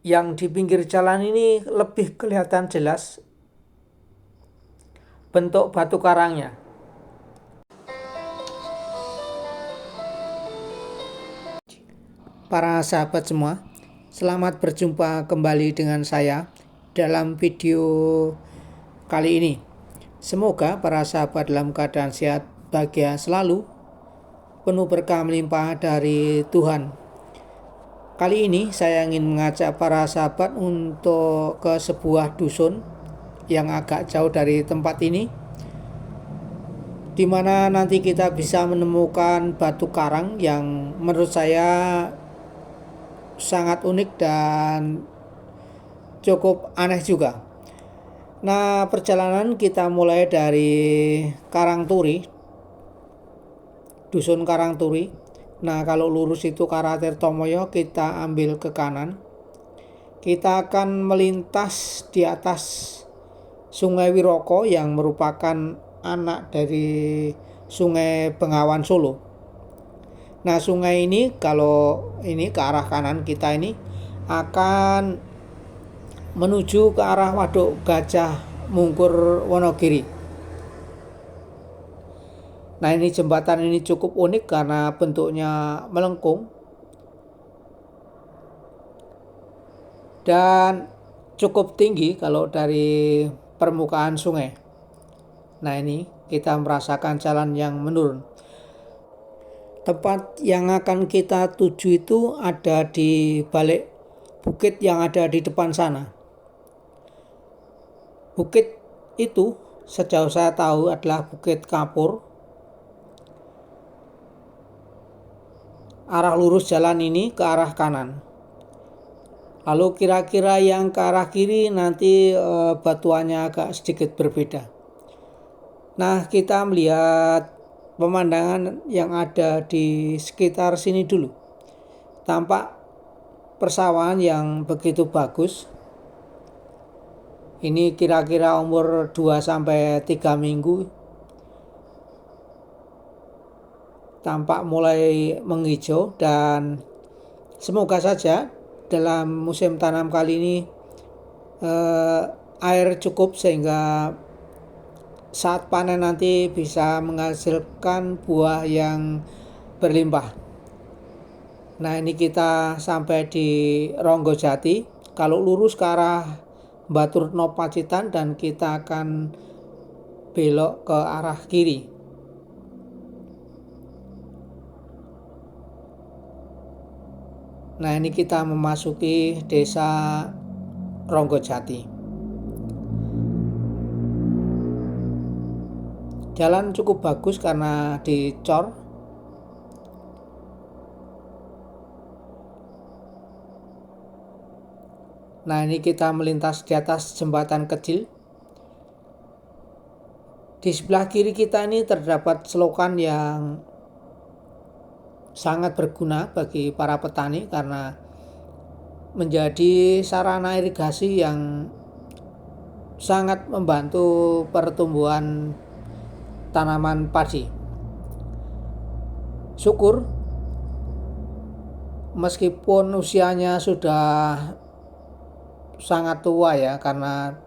yang di pinggir jalan ini lebih kelihatan jelas bentuk batu karangnya. Para sahabat semua, selamat berjumpa kembali dengan saya dalam video kali ini. Semoga para sahabat dalam keadaan sehat, bahagia selalu, penuh berkah melimpah dari Tuhan. Kali ini saya ingin mengajak para sahabat untuk ke sebuah dusun yang agak jauh dari tempat ini, di mana nanti kita bisa menemukan batu karang yang menurut saya sangat unik dan cukup aneh juga. Nah, perjalanan kita mulai dari Karangturi, dusun Karangturi. Nah, kalau lurus itu ke arah Tirtomoyo, kita ambil ke kanan. Kita akan melintas di atas Sungai Wiroko yang merupakan anak dari Sungai Bengawan Solo. Nah, sungai ini kalau ini ke arah kanan kita ini akan menuju ke arah Waduk Gajah Mungkur Wonogiri. Nah, ini jembatan ini cukup unik karena bentuknya melengkung dan cukup tinggi kalau dari permukaan sungai. Nah, ini kita merasakan jalan yang menurun. Tempat yang akan kita tuju itu ada di balik bukit yang ada di depan sana. Bukit itu sejauh saya tahu adalah Bukit Kapur. Arah lurus jalan ini ke arah kanan. Lalu kira-kira yang ke arah kiri nanti batuannya agak sedikit berbeda. Nah, kita melihat pemandangan yang ada di sekitar sini dulu. Tampak persawahan yang begitu bagus. Ini kira-kira umur 2-3 minggu. Tampak mulai menghijau dan semoga saja dalam musim tanam kali ini air cukup sehingga saat panen nanti bisa menghasilkan buah yang berlimpah. Nah, ini kita sampai di Ronggojati. Kalau lurus ke arah Baturno Pacitan dan kita akan belok ke arah kiri. Nah, ini kita memasuki desa Ronggojati. Jalan cukup bagus karena dicor. Nah, ini kita melintas di atas jembatan kecil. Di sebelah kiri kita ini terdapat selokan yang sangat berguna bagi para petani karena menjadi sarana irigasi yang sangat membantu pertumbuhan tanaman padi. Syukur meskipun usianya sudah sangat tua ya, karena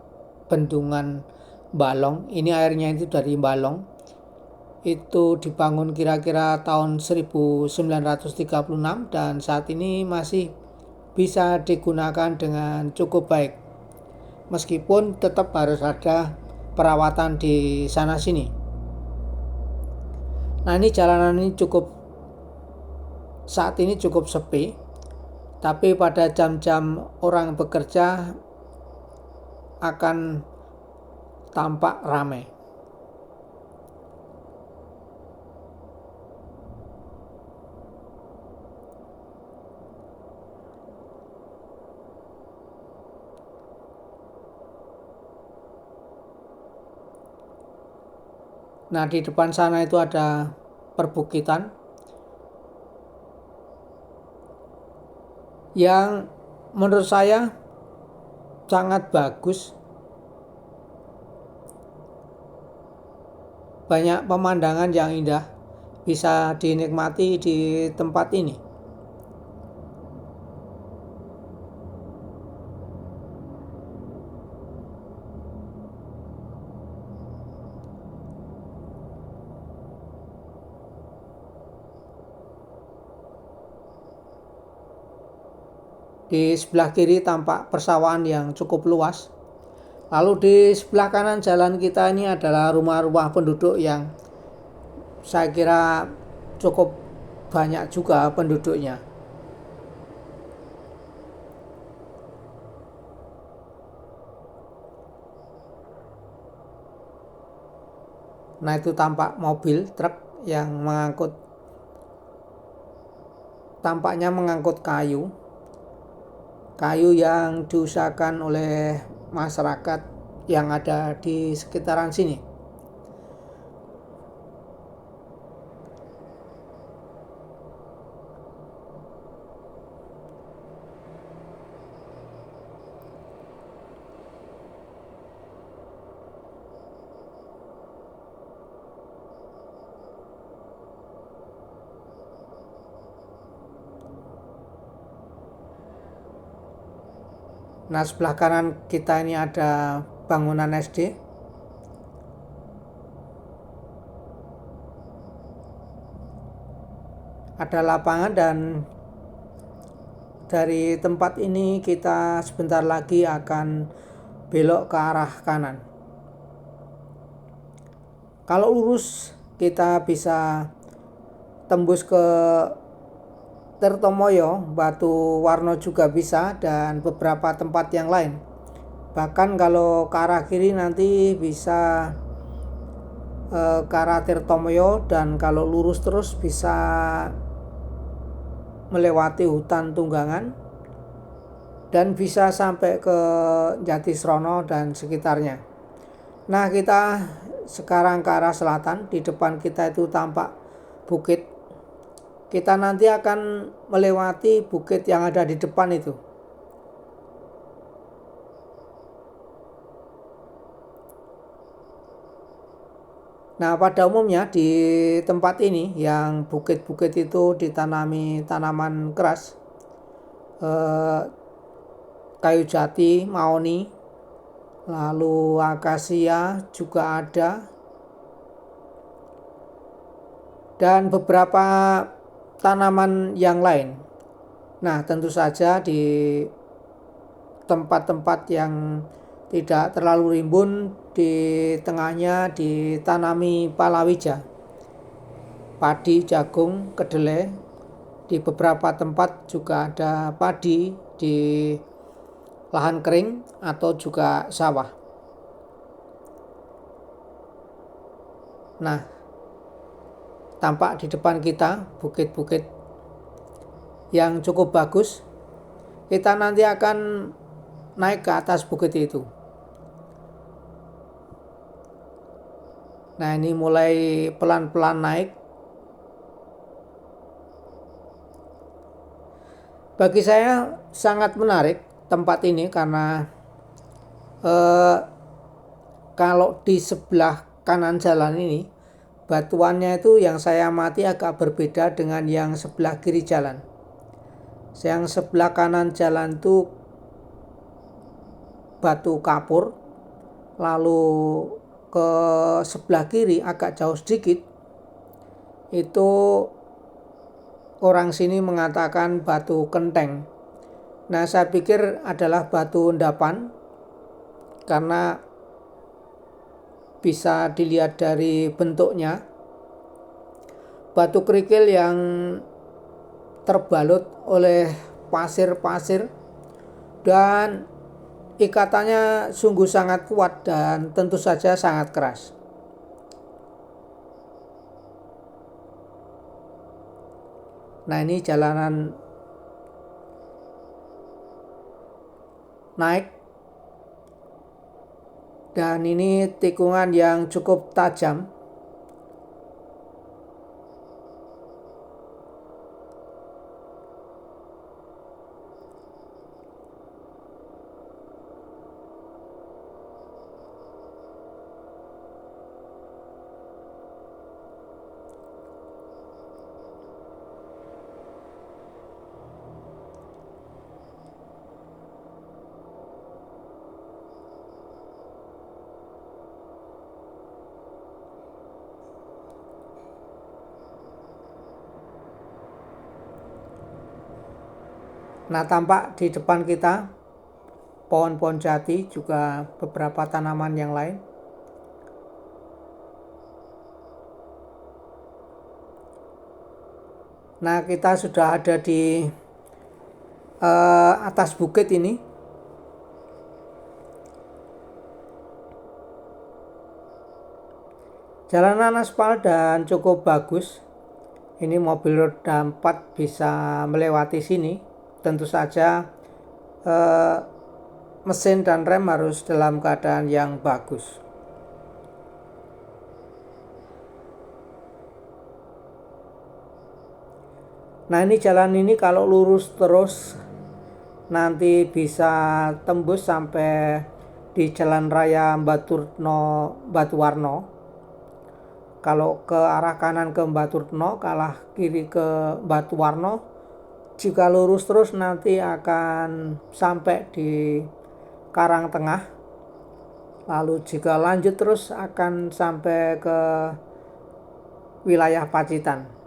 bendungan Balong, ini airnya itu dari Balong, itu dibangun kira-kira tahun 1936 dan saat ini masih bisa digunakan dengan cukup baik, meskipun tetap harus ada perawatan di sana sini. Nah, ini jalanan ini saat ini cukup sepi, tapi pada jam-jam orang bekerja akan tampak ramai. Nah, di depan sana itu ada perbukitan yang menurut saya sangat bagus. Banyak pemandangan yang indah bisa dinikmati di tempat ini. Di sebelah kiri tampak persawahan yang cukup luas. Lalu di sebelah kanan jalan kita ini adalah rumah-rumah penduduk yang saya kira cukup banyak juga penduduknya. Nah, itu tampak mobil truk yang tampaknya mengangkut kayu yang diusahakan oleh masyarakat yang ada di sekitaran sini. Nah, sebelah kanan kita ini ada bangunan SD. Ada lapangan, dan dari tempat ini kita sebentar lagi akan belok ke arah kanan. Kalau lurus kita bisa tembus ke Tirtomoyo, Batu Warno juga bisa, dan beberapa tempat yang lain. Bahkan kalau ke arah kiri nanti bisa ke arah Tirtomoyo, dan kalau lurus terus bisa melewati hutan Tunggangan dan bisa sampai ke Jatisrono dan sekitarnya. Nah, kita sekarang ke arah selatan. Di depan kita itu tampak bukit. Kita nanti akan melewati bukit yang ada di depan itu. Nah, pada umumnya di tempat ini yang bukit-bukit itu ditanami tanaman keras, kayu jati, mahoni, lalu akasia juga ada, dan beberapa tanaman yang lain. Nah, tentu saja di tempat-tempat yang tidak terlalu rimbun, di tengahnya ditanami palawija, padi, jagung, kedelai. Di beberapa tempat juga ada padi di lahan kering atau juga sawah. Nah, tampak di depan kita bukit-bukit yang cukup bagus. Kita nanti akan naik ke atas bukit itu. Nah, ini mulai pelan-pelan naik. Bagi saya sangat menarik tempat ini karena kalau di sebelah kanan jalan ini, batuannya itu yang saya amati agak berbeda dengan yang sebelah kiri jalan. Yang sebelah kanan jalan itu batu kapur, lalu ke sebelah kiri agak jauh sedikit itu orang sini mengatakan batu kenteng. Nah, saya pikir adalah batu endapan karena bisa dilihat dari bentuknya, batu kerikil yang terbalut oleh pasir-pasir, dan ikatannya sungguh sangat kuat dan tentu saja sangat keras. Nah, ini jalanan naik, dan ini tikungan yang cukup tajam. Nah, tampak di depan kita pohon-pohon jati, juga beberapa tanaman yang lain. Nah, kita sudah ada di atas bukit ini. Jalanan aspal dan cukup bagus. Ini mobil roda 4 bisa melewati sini. Tentu saja mesin dan rem harus dalam keadaan yang bagus. Nah, ini jalan ini kalau lurus terus nanti bisa tembus sampai di Jalan Raya Batuwarno. Kalau ke arah kanan ke Batuwarno, kalah kiri ke Batuwarno. Jika lurus terus nanti akan sampai di Karangtengah. Lalu jika lanjut terus akan sampai ke wilayah Pacitan.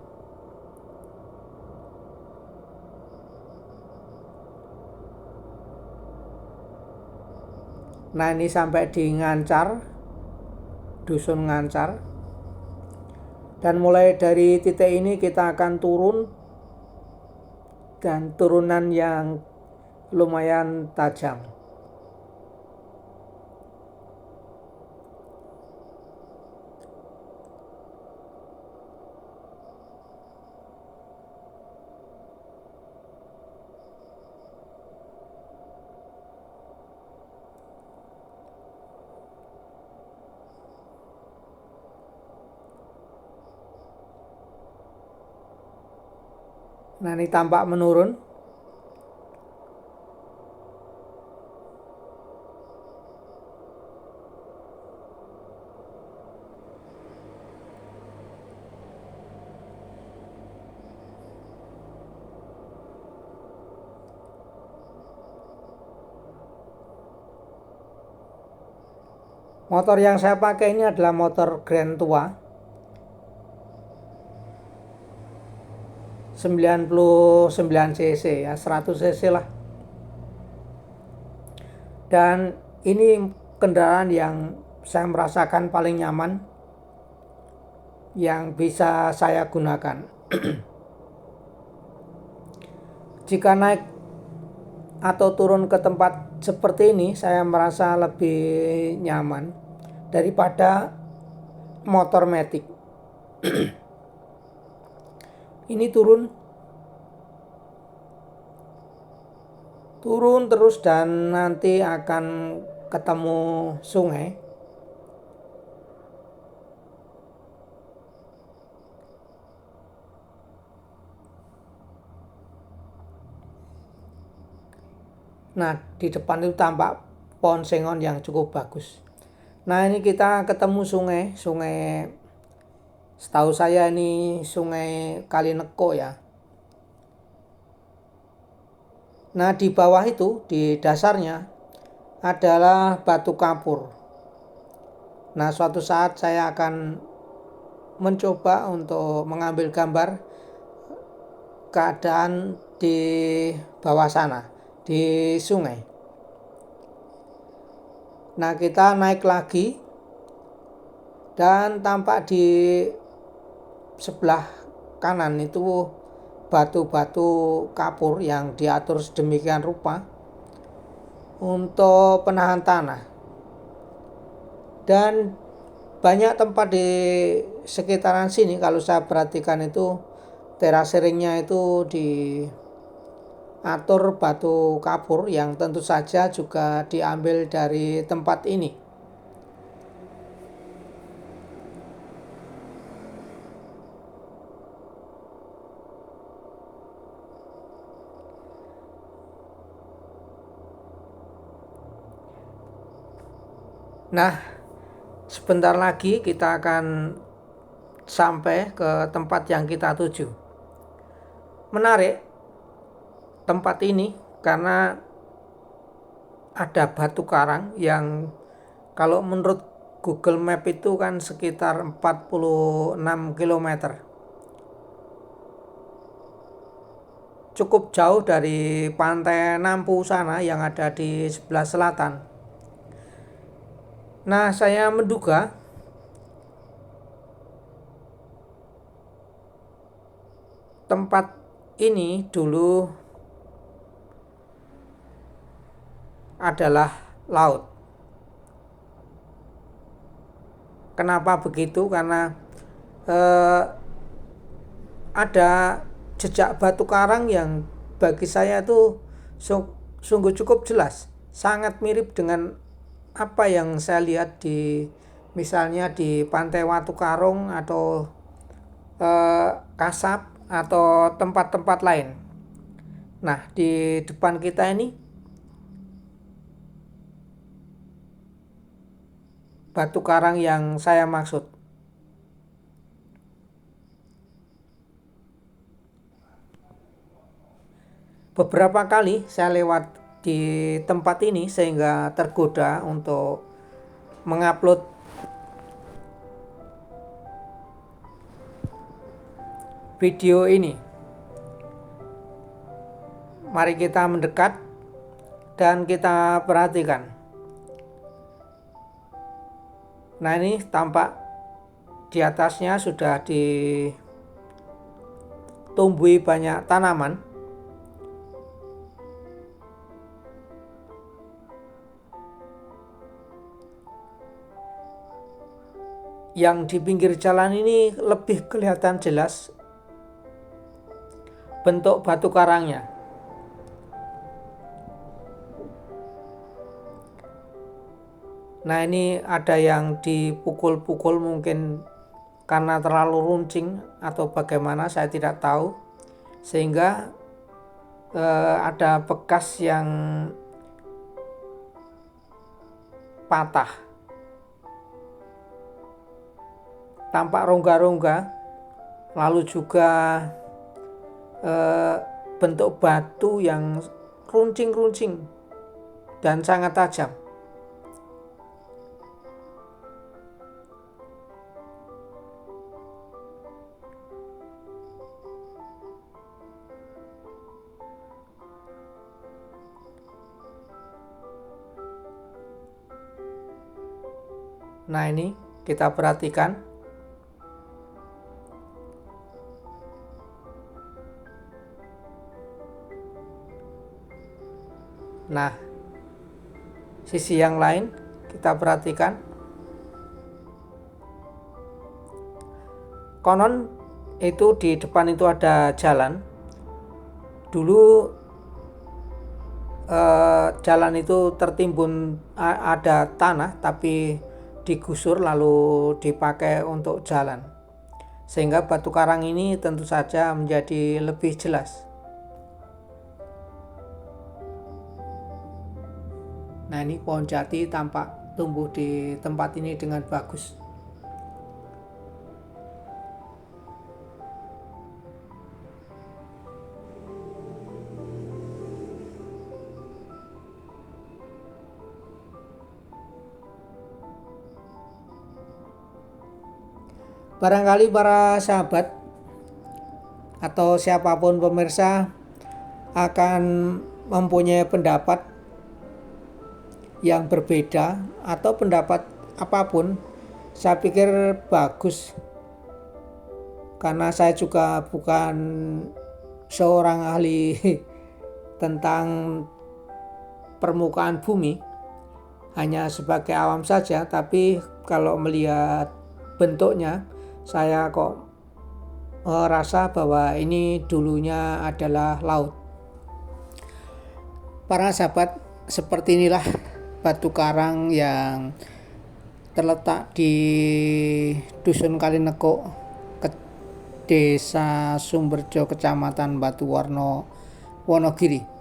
Nah, ini sampai di Ngancar, dusun Ngancar. Dan mulai dari titik ini kita akan turun, dan turunan yang lumayan tajam. Nah, ini tampak menurun. Motor yang saya pakai ini adalah motor Grand Tua 99 cc ya, 100 cc lah. Dan ini kendaraan yang saya merasakan paling nyaman yang bisa saya gunakan. Jika naik atau turun ke tempat seperti ini, saya merasa lebih nyaman daripada motor Matic. Ini turun terus dan nanti akan ketemu sungai. Nah, di depan itu tampak pohon sengon yang cukup bagus. Nah, ini kita ketemu sungai setahu saya ini Sungai Kalineko ya. Nah, di bawah itu, di dasarnya adalah batu kapur. Nah, suatu saat saya akan mencoba untuk mengambil gambar keadaan di bawah sana, di sungai. Nah, kita naik lagi dan tampak di sebelah kanan itu batu-batu kapur yang diatur sedemikian rupa untuk penahan tanah. Dan banyak tempat di sekitaran sini kalau saya perhatikan itu terasering-nya itu diatur batu kapur yang tentu saja juga diambil dari tempat ini. Nah, sebentar lagi kita akan sampai ke tempat yang kita tuju. Menarik tempat ini karena ada batu karang yang kalau menurut Google Map itu kan sekitar 46 km. cukup jauh dari pantai Nampu sana yang ada di sebelah selatan. Nah, saya menduga tempat ini dulu adalah laut. Kenapa begitu? Karena ada jejak batu karang yang bagi saya itu sungguh cukup jelas, sangat mirip dengan apa yang saya lihat di misalnya di Pantai Watu Karung atau Kasab atau tempat-tempat lain. Nah, di depan kita ini batu karang yang saya maksud. Beberapa kali saya lewat di tempat ini sehingga tergoda untuk mengupload video ini. Mari kita mendekat dan kita perhatikan. Nah, ini tampak di atasnya sudah ditumbuhi banyak tanaman. Yang di pinggir jalan ini lebih kelihatan jelas bentuk batu karangnya. Nah, ini ada yang dipukul-pukul mungkin karena terlalu runcing atau bagaimana, saya tidak tahu. Sehingga ada bekas yang patah. Tampak rongga-rongga, lalu juga bentuk batu yang runcing-runcing dan sangat tajam. Nah, ini kita perhatikan. Nah, sisi yang lain kita perhatikan. Konon itu di depan itu ada jalan. Dulu jalan itu tertimbun ada tanah tapi digusur lalu dipakai untuk jalan, sehingga batu karang ini tentu saja menjadi lebih jelas. Nah, ini pohon jati tampak tumbuh di tempat ini dengan bagus. Barangkali para sahabat atau siapapun pemirsa akan mempunyai pendapat yang berbeda atau pendapat apapun. Saya pikir bagus, karena saya juga bukan seorang ahli tentang permukaan bumi, hanya sebagai awam saja. Tapi kalau melihat bentuknya, saya kok rasa bahwa ini dulunya adalah laut. Para sahabat, seperti inilah batu karang yang terletak di Dusun Kalineko, Desa Sumberjo, Kecamatan Batuwarno, Wonogiri.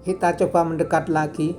Kita coba mendekat lagi.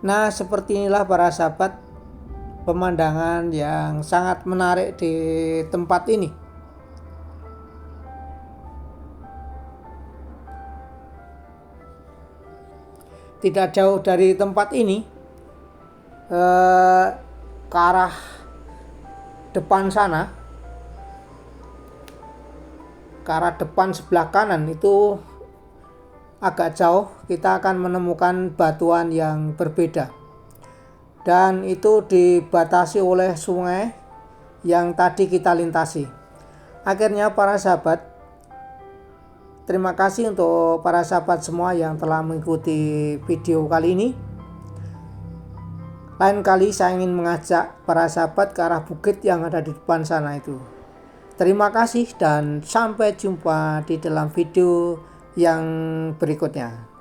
Nah, seperti inilah para sahabat, pemandangan yang sangat menarik di tempat ini. Tidak jauh dari tempat ini, ke arah depan sana, ke arah depan sebelah kanan itu agak jauh, kita akan menemukan batuan yang berbeda. Dan itu dibatasi oleh sungai yang tadi kita lintasi. Akhirnya para sahabat, terima kasih untuk para sahabat semua yang telah mengikuti video kali ini. Lain kali saya ingin mengajak para sahabat ke arah bukit yang ada di depan sana itu. Terima kasih dan sampai jumpa di dalam video yang berikutnya.